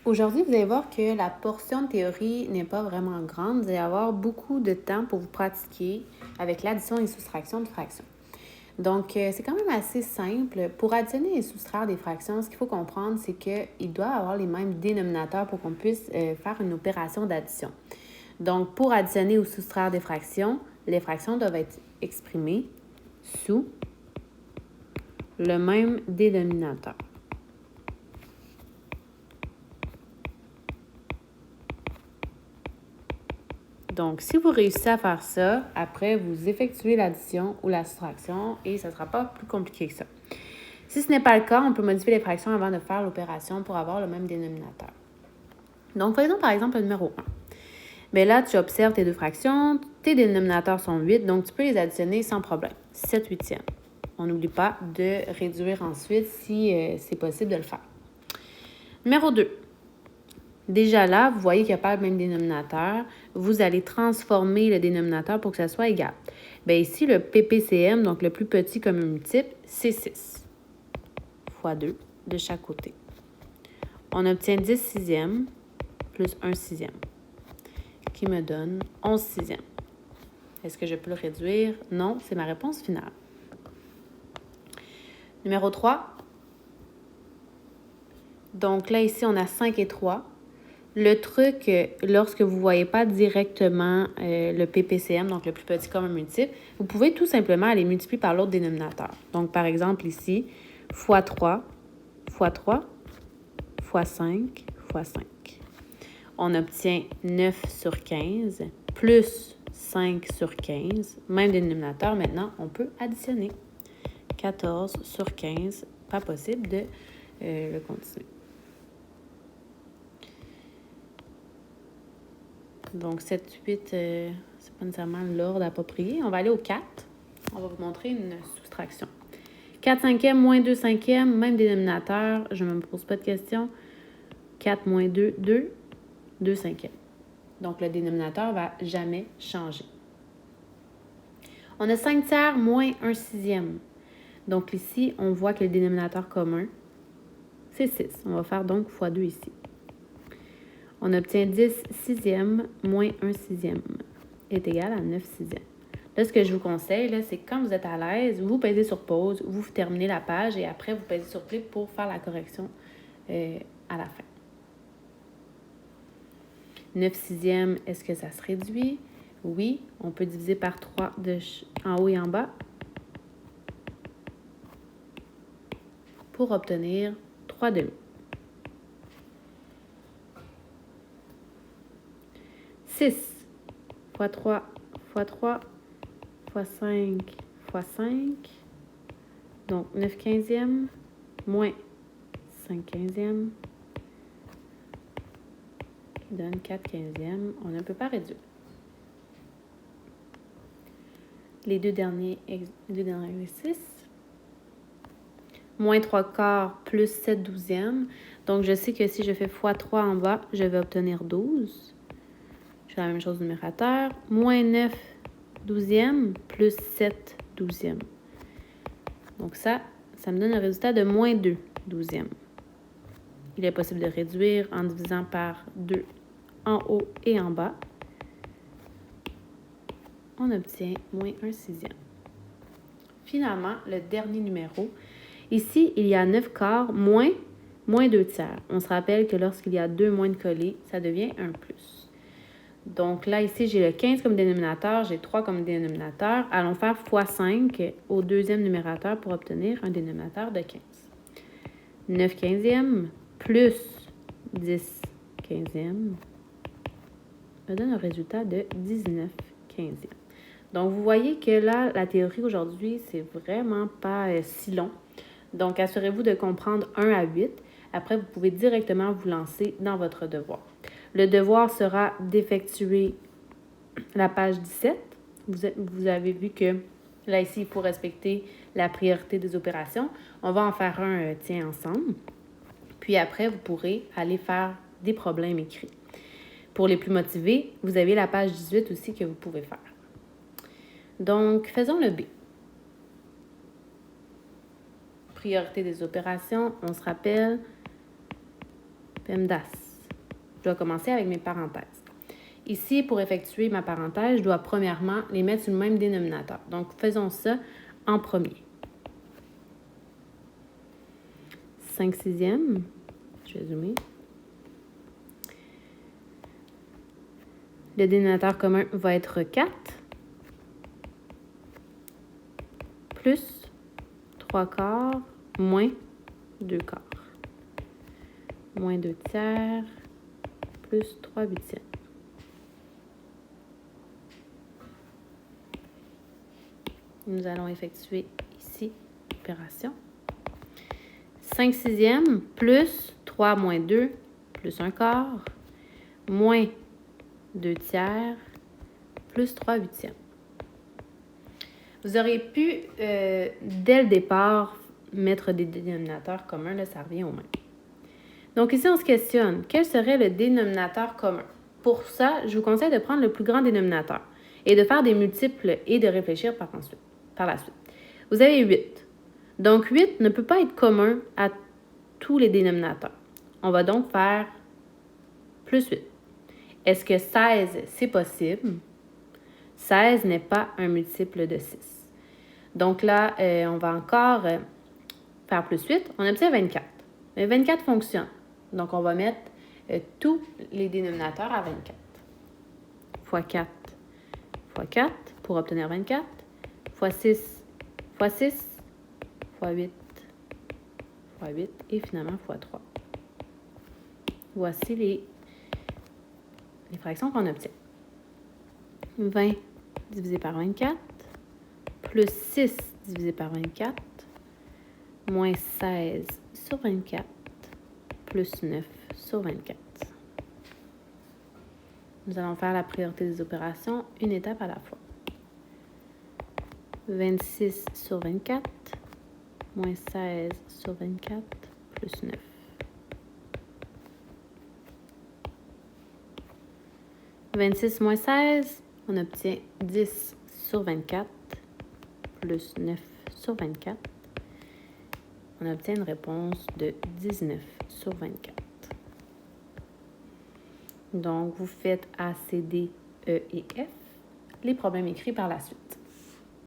Aujourd'hui, vous allez voir que la portion de théorie n'est pas vraiment grande. Vous allez avoir beaucoup de temps pour vous pratiquer avec l'addition et soustraction de fractions. Donc, c'est quand même assez simple. Pour additionner et soustraire des fractions, ce qu'il faut comprendre, c'est qu'ils doivent avoir les mêmes dénominateurs pour qu'on puisse faire une opération d'addition. Donc, pour additionner ou soustraire des fractions, les fractions doivent être exprimées sous le même dénominateur. Donc, si vous réussissez à faire ça, après, vous effectuez l'addition ou la soustraction et ça ne sera pas plus compliqué que ça. Si ce n'est pas le cas, on peut modifier les fractions avant de faire l'opération pour avoir le même dénominateur. Donc, faisons par exemple le numéro 1. Bien là, tu observes tes deux fractions, tes dénominateurs sont 8, donc tu peux les additionner sans problème. 7 huitièmes. On n'oublie pas de réduire ensuite si c'est possible de le faire. Numéro 2. Déjà là, vous voyez qu'il n'y a pas le même dénominateur. Vous allez transformer le dénominateur pour que ça soit égal. Bien ici, le PPCM, donc le plus petit commun multiple, c'est 6 fois 2 de chaque côté. On obtient 10 sixièmes plus 1 sixième, qui me donne 11 sixièmes. Est-ce que je peux le réduire? Non, c'est ma réponse finale. Numéro 3. Donc là, ici, on a 5 et 3. Le truc, lorsque vous ne voyez pas directement le PPCM, donc le plus petit commun multiple, vous pouvez tout simplement aller multiplier par l'autre dénominateur. Donc, par exemple, ici, fois 3, fois 3, fois 5, fois 5. On obtient 9 sur 15 plus 5 sur 15. Même dénominateur, maintenant, on peut additionner. 14 sur 15, pas possible de le continuer. Donc, 7, 8, c'est pas nécessairement l'ordre approprié. On va aller au 4. On va vous montrer une soustraction. 4 cinquièmes moins 2 cinquièmes, même dénominateur, je ne me pose pas de questions. 4 moins 2, 2. 2 cinquièmes. Donc, le dénominateur ne va jamais changer. On a 5 tiers moins 1 sixième. Donc, ici, on voit que le dénominateur commun, c'est 6. On va faire donc x 2 ici. On obtient 10 sixièmes moins 1 sixième est égal à 9 sixièmes. Là, ce que je vous conseille, là, c'est que quand vous êtes à l'aise, vous pèsez sur pause, vous terminez la page et après, vous pèsez sur clic pour faire la correction à la fin. 9 sixièmes, est-ce que ça se réduit? Oui, on peut diviser par 3 en haut et en bas pour obtenir 3 demi. 6 fois 3 fois 3 fois 5 fois 5. Donc, 9 quinzièmes moins 5 quinzièmes qui donne 4 quinzièmes. On ne peut pas réduire. Les deux derniers exercices. Moins 3 quarts plus 7 douzièmes. Donc, je sais que si je fais x 3 en bas, je vais obtenir 12. Je fais la même chose au numérateur. Moins 9 douzièmes plus 7 douzièmes. Donc, ça me donne un résultat de moins 2 douzièmes. Il est possible de réduire en divisant par 2 en haut et en bas. On obtient moins 1 sixième. Finalement, le dernier numéro. Ici, il y a 9 quarts moins 2 tiers. On se rappelle que lorsqu'il y a 2 moins de collés, ça devient 1 plus. Donc là, ici, j'ai le 15 comme dénominateur, j'ai 3 comme dénominateur. Allons faire x 5 au deuxième numérateur pour obtenir un dénominateur de 15. 9 quinzièmes plus 10 quinzièmes me donne un résultat de 19 quinzièmes. Donc, vous voyez que là, la théorie aujourd'hui, c'est vraiment pas si long. Donc, assurez-vous de comprendre 1 à 8. Après, vous pouvez directement vous lancer dans votre devoir. Le devoir sera d'effectuer la page 17. Vous avez vu que là, ici, il faut respecter la priorité des opérations. On va en faire un ensemble. Puis après, vous pourrez aller faire des problèmes écrits. Pour les plus motivés, vous avez la page 18 aussi que vous pouvez faire. Donc, faisons le B. Priorité des opérations, on se rappelle PEMDAS. je dois commencer avec mes parenthèses. Ici, pour effectuer ma parenthèse, je dois premièrement les mettre sur le même dénominateur. Donc, faisons ça en premier. 5 sixièmes, je vais zoomer. Le dénominateur commun va être 4 plus 3 quarts moins 2 quarts. Moins 2 tiers plus 3 huitièmes. Nous allons effectuer ici l'opération. 5 sixièmes plus 3 moins 2 plus 1 quart moins 2 tiers plus 3 huitièmes. Vous auriez pu, dès le départ, mettre des dénominateurs communs. Là, ça revient au même. Donc ici, on se questionne. Quel serait le dénominateur commun? Pour ça, je vous conseille de prendre le plus grand dénominateur et de faire des multiples et de réfléchir par la suite. Vous avez 8. Donc, 8 ne peut pas être commun à tous les dénominateurs. On va donc faire plus 8. Est-ce que 16, c'est possible? 16 n'est pas un multiple de 6. Donc là, on va encore faire plus 8. On obtient 24. Mais 24 fonctionne. Donc, on va mettre tous les dénominateurs à 24. Fois 4 fois 4 pour obtenir 24. Fois 6 fois 6 fois 8 fois 8 et finalement fois 3. Voici les fractions qu'on obtient. 20 divisé par 24 plus 6 divisé par 24 moins 16 sur 24 plus 9 sur 24. Nous allons faire la priorité des opérations une étape à la fois. 26 sur 24 moins 16 sur 24 plus 9. « 26 moins 16, on obtient 10 sur 24 plus 9 sur 24. On obtient une réponse de 19 sur 24. Donc, vous faites A, C, D, E et F, les problèmes écrits par la suite.